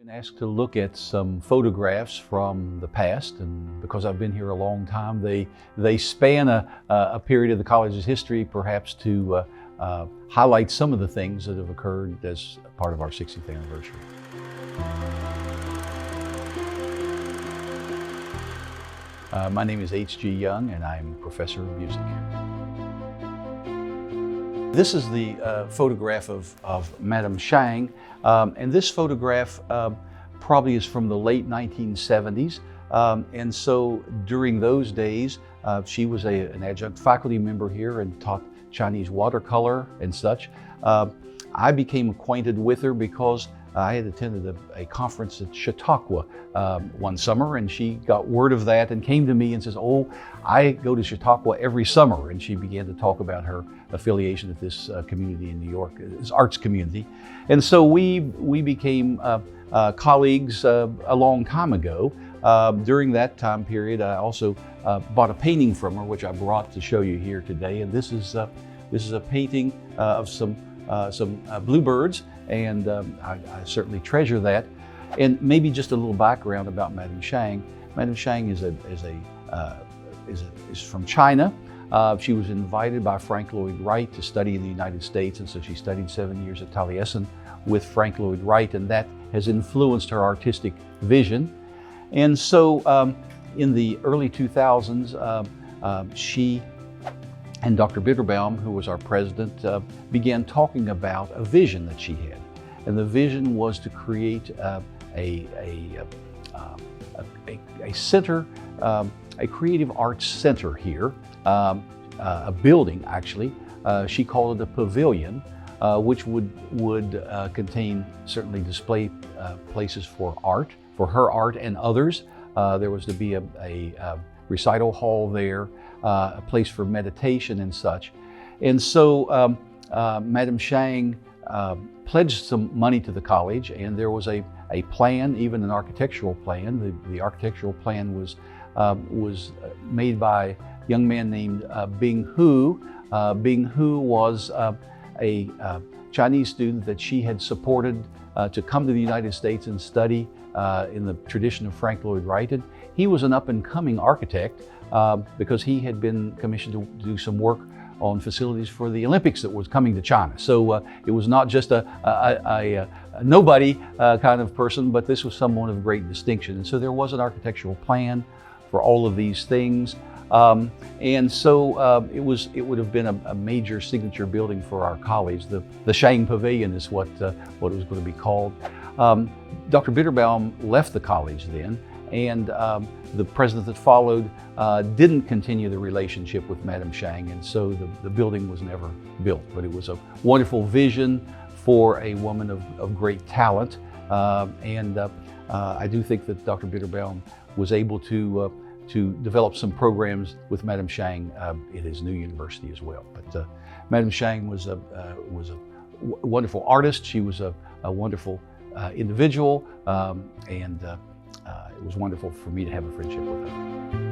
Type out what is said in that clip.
Been asked to look at some photographs from the past, and because I've been here a long time, they span a period of the college's history, perhaps to highlight some of the things that have occurred as part of our 60th anniversary. My name is H.G. Young, and I'm professor of music. This is the photograph of Madame Sheng, and this photograph probably is from the late 1970s. And so during those days, she was an adjunct faculty member here and taught Chinese watercolor and such. I became acquainted with her because I had attended a conference at Chautauqua one summer, and she got word of that and came to me and says, "Oh, I go to Chautauqua every summer." And she began to talk about her affiliation with this community in New York, this arts community. And so we became colleagues a long time ago. During that time period, I also bought a painting from her, which I brought to show you here today. And this is a painting of some bluebirds, and I certainly treasure that. And maybe just a little background about Madame Sheng. Madame Sheng is from China. She was invited by Frank Lloyd Wright to study in the United States, and so she studied 7 years at Taliesin with Frank Lloyd Wright, and that has influenced her artistic vision. And so in the early 2000s, she and Dr. Bitterbaum, who was our president, began talking about a vision that she had. And the vision was to create a center, a creative arts center here, a building actually. She called it a pavilion, which would contain certainly display places for art, for her art and others. There was to be a recital hall there, a place for meditation and such. And so Madame Sheng pledged some money to the college, and there was a plan, even an architectural plan. The architectural plan was made by a young man named Bing Hu. Bing Hu was a Chinese student that she had supported to come to the United States and study in the tradition of Frank Lloyd Wright. And he was an up-and-coming architect because he had been commissioned to do some work on facilities for the Olympics that was coming to China. So it was not just a nobody kind of person, but this was someone of great distinction. And so there was an architectural plan for all of these things. And so it would have been a major signature building for our college. The Sheng Pavilion is what it was going to be called. Dr. Bitterbaum left the college then, and the president that followed didn't continue the relationship with Madame Sheng, and so the building was never built. But it was a wonderful vision for a woman of great talent, and I do think that Dr. Bitterbaum was able to develop some programs with Madame Sheng at his new university as well. But Madame Sheng was a wonderful artist. She was a wonderful individual, and it was wonderful for me to have a friendship with her.